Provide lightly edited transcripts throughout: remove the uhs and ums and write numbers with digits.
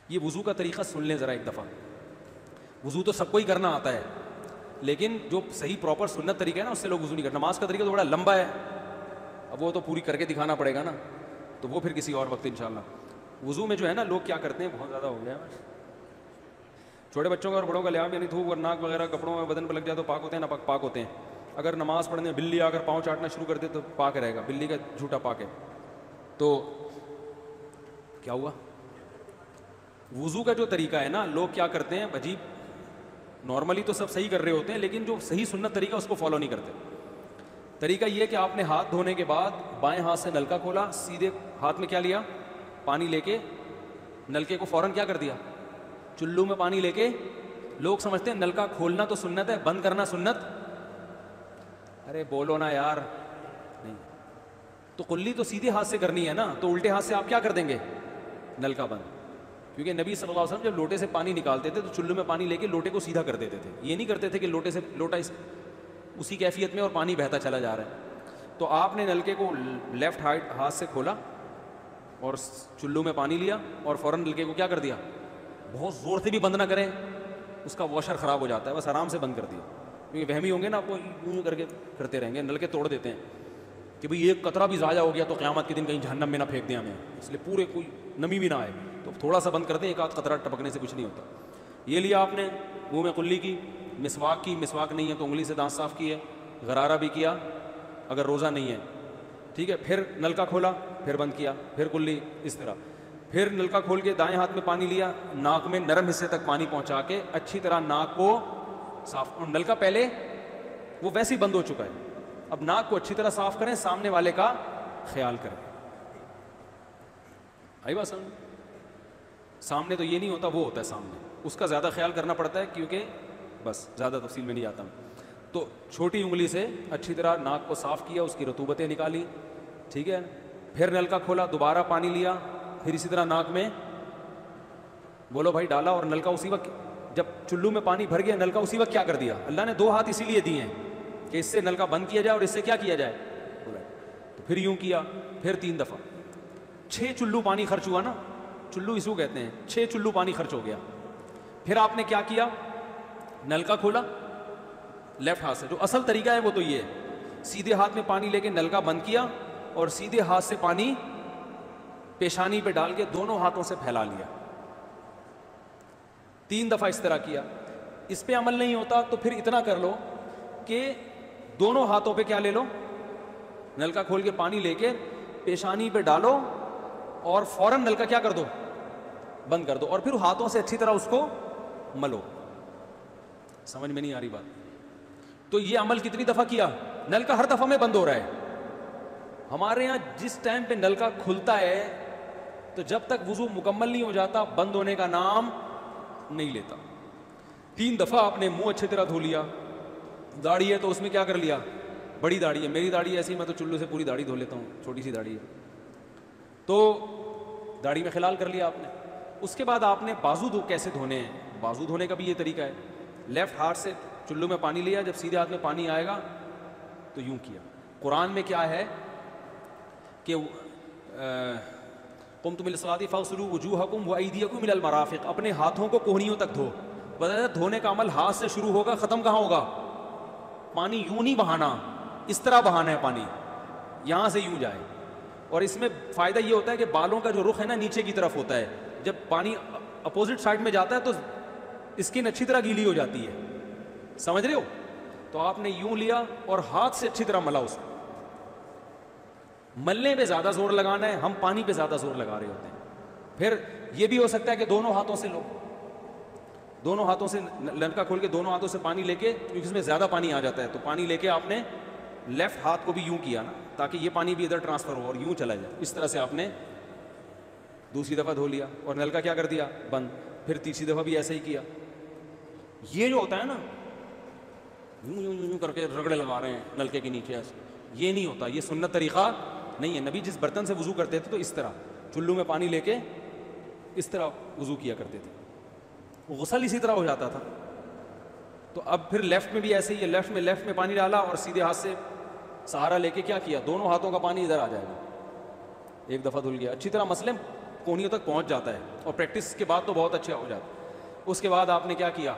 یہ وضو کا طریقہ سن لیں ذرا ایک دفعہ. وضو تو سب کو ہی کرنا آتا ہے, لیکن جو صحیح پراپر سنت طریقہ ہے نا اس سے لوگ وضو نہیں کرتے. نماز کا طریقہ تو بڑا لمبا ہے, اب وہ تو پوری کر کے دکھانا پڑے گا نا, تو وہ پھر کسی اور وقت انشاءاللہ. وضو میں جو ہے نا لوگ کیا کرتے ہیں, بہت زیادہ ہو گیا ہے, چھوٹے بچوں کا اور بڑوں کا لحاظ یعنی تھوک اور ناک وغیرہ کپڑوں میں بدن پہ لگ جائے تو پاک ہوتے ہیں نا, پاک ہوتے ہیں. اگر نماز پڑھنے بلی آ کر پاؤں چاٹنا شروع کر دے تو پاک رہے گا, بلی کا جھوٹا پاک ہے. تو کیا ہوا, وضو کا جو طریقہ ہے نا لوگ کیا کرتے ہیں عجیب, نارملی تو سب صحیح کر رہے ہوتے ہیں لیکن جو صحیح سنت طریقہ اس کو فالو نہیں کرتے. طریقہ یہ کہ آپ نے ہاتھ دھونے کے بعد بائیں ہاتھ سے نلکا کھولا, سیدھے ہاتھ میں کیا لیا, پانی لے کے نلکے کو فوراً کیا کر دیا, چلو میں پانی لے کے. لوگ سمجھتے ہیں نلکا کھولنا تو سنت ہے, بند کرنا سنت. ارے بولو نا یار, نہیں تو کلی تو سیدھے ہاتھ سے کرنی ہے نا, تو الٹے ہاتھ سے آپ کیا کر دیں گے, نلکا بند. کیونکہ نبی صلی اللہ علیہ وسلم جب لوٹے سے پانی نکالتے تھے تو چلو میں پانی لے کے لوٹے کو سیدھا کر دیتے تھے. یہ نہیں کرتے تھے کہ لوٹے سے لوٹا اسی کیفیت میں اور پانی بہتا چلا جا رہا ہے. تو آپ نے نلکے کو لیفٹ ہاتھ سے کھولا اور چلو میں پانی لیا اور فوراً نلکے کو کیا کر دیا, بہت زور سے بھی بند نہ کریں, اس کا واشر خراب ہو جاتا ہے, بس آرام سے بند کر دیا. کیونکہ وہمی ہوں گے نا, آپ کو یوں کر کے کرتے رہیں گے, نلکے توڑ دیتے ہیں کہ بھئی ایک قطرہ بھی ضائع ہو گیا تو قیامت کے دن کہیں جہنم میں نہ پھینک دیں ہمیں, اس لیے پورے کوئی نمی بھی نہ آئے. تو تھوڑا سا بند کر دیں, ایک آدھ قطرہ ٹپکنے سے کچھ نہیں ہوتا. یہ لیا آپ نے, منہ میں کلی کی, مسواک کی, مسواک نہیں ہے تو انگلی سے دانت صاف کیے, غرارہ بھی کیا اگر روزہ نہیں ہے, ٹھیک ہے. پھر نلکا کھولا, پھر بند کیا, پھر کلی, اس طرح. پھر نلکا کھول کے دائیں ہاتھ میں پانی لیا, ناک میں نرم حصے تک پانی پہنچا کے اچھی طرح ناک کو صاف. اور نلکا پہلے وہ ویسے ہی بند ہو چکا ہے, اب ناک کو اچھی طرح صاف کریں, سامنے والے کا خیال کریں. آئی بات سمجھ, سامنے تو یہ نہیں ہوتا, وہ ہوتا ہے سامنے, اس کا زیادہ خیال کرنا پڑتا ہے کیونکہ بس زیادہ تفصیل میں نہیں آتا ہوں. تو چھوٹی انگلی سے اچھی طرح ناک کو صاف کیا, اس کی رطوبتیں نکالی, ٹھیک ہے. پھر نلکا کھولا, دوبارہ پانی لیا, پھر اسی طرح ناک میں بولو بھائی ڈالا, اور نلکا اسی وقت جب چلو میں پانی بھر گیا نلکا اسی وقت کیا کر دیا. اللہ نے دو ہاتھ اسی لیے دیے ہیں کہ اس سے نلکا بند کیا جائے اور اس سے کیا کیا جائے. تو پھر یوں کیا, پھر 3 دفعہ, 6 چلو پانی خرچ ہوا نا, چلو اس کو کہتے ہیں, 6 چلو پانی خرچ ہو گیا. پھر آپ نے کیا کیا, نلکا کھولا لیفٹ ہاتھ سے, جو اصل طریقہ ہے وہ تو یہ ہے, سیدھے ہاتھ میں پانی لے کے نلکا بند کیا اور سیدھے ہاتھ سے پانی پیشانی پہ ڈال کے دونوں ہاتھوں سے پھیلا لیا. 3 دفعہ اس طرح کیا. اس پہ عمل نہیں ہوتا تو پھر اتنا کر لو کہ دونوں ہاتھوں پہ کیا لے لو, نلکا کھول کے پانی لے کے پیشانی پہ ڈالو اور فوراً نلکا کیا کر دو, بند کر دو, اور پھر ہاتھوں سے اچھی طرح اس کو ملو. سمجھ میں نہیں آ رہی بات؟ تو یہ عمل کتنی دفعہ کیا, نلکا ہر دفعہ میں بند ہو رہا ہے. ہمارے یہاں جس ٹائم پہ نلکا کھلتا ہے تو جب تک وضو مکمل نہیں ہو جاتا بند ہونے کا نام نہیں لیتا. 3 دفعہ آپ نے منہ اچھی طرح دھو لیا. داڑھی ہے تو اس میں کیا کر لیا, بڑی داڑھی ہے, میری داڑھی ایسی میں تو چلو سے پوری داڑھی دھو لیتا ہوں, چھوٹی سی داڑھی ہے تو داڑھی میں خلال کر لیا آپ نے. اس کے بعد آپ نے بازو کیسے دھونے ہیں, بازو دھونے کا بھی یہ طریقہ ہے. لیفٹ ہاتھ سے چلو میں پانی لیا, جب سیدھے ہاتھ میں پانی آئے گا تو یوں کیا. قرآن میں کیا ہے کہ قمتم الی الصلاۃ فاغسلوا وجوہکم وایدیکم الی المرافق, اپنے ہاتھوں کو کوہنیوں تک دھو. بتایا دھونے کا عمل ہاتھ سے شروع ہوگا, ختم کہاں ہوگا, پانی یوں نہیں بہانا, اس طرح بہانا ہے پانی, یہاں سے یوں جائے. اور اس میں فائدہ یہ ہوتا ہے کہ بالوں کا جو رخ ہے نا نیچے کی طرف ہوتا ہے, جب پانی اپوزٹ سائڈ میں جاتا ہے تو اسکن اچھی طرح گیلی ہو جاتی ہے. سمجھ رہے ہو؟ تو آپ نے یوں لیا اور ہاتھ سے اچھی طرح ملا. اس کو ملنے پہ زیادہ زور لگانا ہے, ہم پانی پہ زیادہ زور لگا رہے ہوتے ہیں. پھر یہ بھی ہو سکتا ہے کہ دونوں ہاتھوں سے لو, دونوں ہاتھوں سے نلکا کھول کے دونوں ہاتھوں سے پانی لے کے, کیونکہ اس میں زیادہ پانی آ جاتا ہے تو پانی لے کے آپ نے لیفٹ ہاتھ کو بھی یوں کیا نا, تاکہ یہ پانی بھی ادھر ٹرانسفر ہو اور یوں چلا جائے. اس طرح سے آپ نے دوسری دفعہ دھو لیا اور نلکا کیا کر دیا, بند. پھر تیسری دفعہ بھی ایسے ہی کیا. یہ جو ہوتا ہے نا یوں یوں یوں کر کے رگڑے لگا رہے ہیں نلکے کے نیچے ایسے, یہ نہیں ہوتا, یہ سنت طریقہ نہیں ہے. نبی جس برتن سے وضو کرتے تھے تو اس طرح چلو میں پانی لے کے اس طرح وضو کیا کرتے تھے, غسل اسی طرح ہو جاتا تھا. تو اب پھر لیفٹ میں بھی ایسے ہی ہے, لیفٹ میں پانی ڈالا اور سیدھے ہاتھ سے سہارا لے کے کیا کیا, دونوں ہاتھوں کا پانی ادھر آ جائے گا. 1 دفعہ دھل گیا. اچھی طرح مسئلے کونیوں تک پہنچ جاتا ہے, اور پریکٹس کے بعد تو بہت اچھا ہو جاتا ہے. اس کے بعد آپ نے کیا کیا,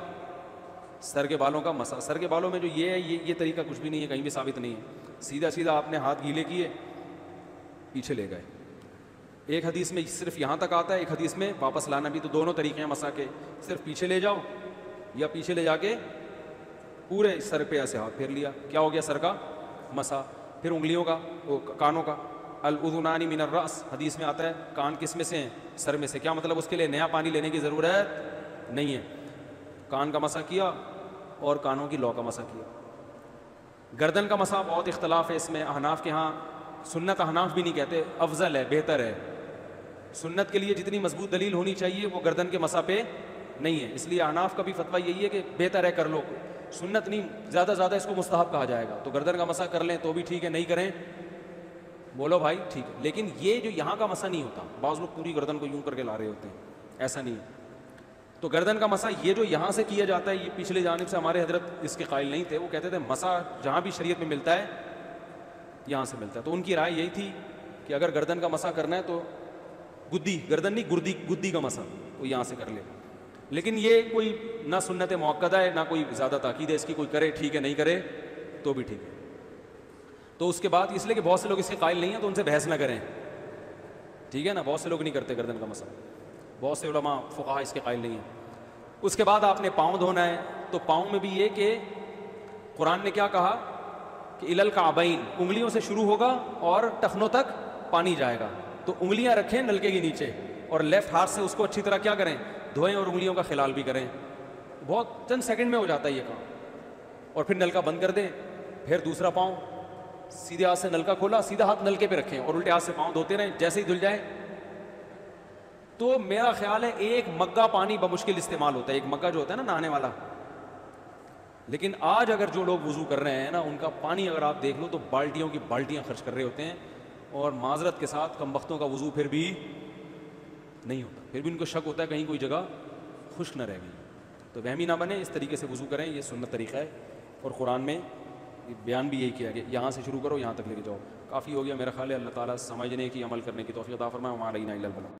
سر کے بالوں کا مسا. سر کے بالوں میں جو یہ ہے یہ طریقہ کچھ بھی نہیں ہے, کہیں بھی ثابت نہیں ہے. سیدھا سیدھا آپ نے ہاتھ گیلے کیے, پیچھے لے گئے. ایک حدیث میں صرف یہاں تک آتا ہے, ایک حدیث میں واپس لانا بھی. تو دونوں طریقے ہیں مسا کے, صرف پیچھے لے جاؤ یا پیچھے لے جا کے پورے سر پہ ایسے ہاتھ پھیر لیا, کیا ہو گیا سر کا مسا. پھر انگلیوں کا, کانوں کا, الاذنان من الراس, حدیث میں آتا ہے کان کس میں سے ہیں, سر میں سے. کیا مطلب, اس کے لیے نیا پانی لینے کی ضرورت نہیں ہے. کان کا مسا کیا اور کانوں کی لو کا مسا کیا. گردن کا مسا بہت اختلاف ہے اس میں. احناف کے ہاں سنت, احناف بھی نہیں کہتے, افضل ہے, بہتر ہے. سنت کے لیے جتنی مضبوط دلیل ہونی چاہیے وہ گردن کے مسا پہ نہیں ہے, اس لیے احناف کا بھی فتویٰ یہی ہے کہ بہتر ہے, کر لو. سنت نہیں, زیادہ زیادہ اس کو مستحب کہا جائے گا. تو گردن کا مسا کر لیں تو بھی ٹھیک ہے, نہیں کریں بولو بھائی ٹھیک ہے. لیکن یہ جو یہاں کا مسا نہیں ہوتا, بعض لوگ پوری گردن کو یوں کر کے لا رہے ہوتے ہیں, ایسا نہیں ہے. تو گردن کا مسا یہ جو یہاں سے کیا جاتا ہے, یہ پچھلے جانب سے ہمارے حضرت اس کے قائل نہیں تھے. وہ کہتے تھے مسا جہاں بھی شریعت میں ملتا ہے یہاں سے ملتا ہے. تو ان کی رائے یہی تھی کہ اگر گردن کا مسا کرنا ہے تو گدی, گردن نہیں گدی کا مسا وہ یہاں سے کر لے. لیکن یہ کوئی نہ سنت موقدہ ہے نہ کوئی زیادہ تاکید ہے اس کی, کوئی کرے ٹھیک ہے, نہیں کرے تو بھی ٹھیک ہے. تو اس کے بعد اس لیے کہ بہت سے لوگ اس کے قائل نہیں ہیں تو ان سے بحث نہ کریں, ٹھیک ہے نا. بہت سے لوگ نہیں کرتے گردن کا مسا, بہت سے علماء فقہاء اس کے قائل نہیں ہیں. اس کے بعد آپ نے پاؤں دھونا ہے. تو پاؤں میں بھی یہ کہ قرآن نے کیا کہا کہ الی الکعبین, انگلیوں سے شروع ہوگا اور ٹخنوں تک پانی جائے گا. تو انگلیاں رکھیں نلکے کے نیچے اور لیفٹ ہاتھ سے اس کو اچھی طرح کیا کریں, دھوئیں, اور انگلیوں کا خلال بھی کریں. بہت چند سیکنڈ میں ہو جاتا ہے یہ کام. اور پھر نلکا بند کر دیں. پھر دوسرا پاؤں سیدھے ہاتھ سے نلکا کھولا, سیدھا ہاتھ نلکے پہ رکھیں اور الٹے ہاتھ سے پاؤں دھوتے رہیں, جیسے ہی دھل جائے. تو میرا خیال ہے ایک مگہ پانی بمشکل استعمال ہوتا ہے, ایک مگہ جو ہوتا ہے نا نہانے والا. لیکن آج اگر جو لوگ وضو کر رہے ہیں نا, ان کا پانی اگر آپ دیکھ لو تو بالٹیوں کی بالٹیاں خرچ کر رہے ہوتے ہیں, اور معذرت کے ساتھ کم بختوں کا وضو پھر بھی نہیں ہوتا. پھر بھی ان کو شک ہوتا ہے کہیں کوئی جگہ خشک نہ رہ گئی. تو وہمی نہ بنے, اس طریقے سے وضو کریں, یہ سنت طریقہ ہے. اور قرآن میں بیان بھی یہی کیا کہ یہاں سے شروع کرو یہاں تک لے کے جاؤ. کافی ہو گیا میرا خیال ہے. اللہ تعالیٰ سمجھنے کی, عمل کرنے کی توفیق عطا فرمائے. وما علینا الا البلاغ.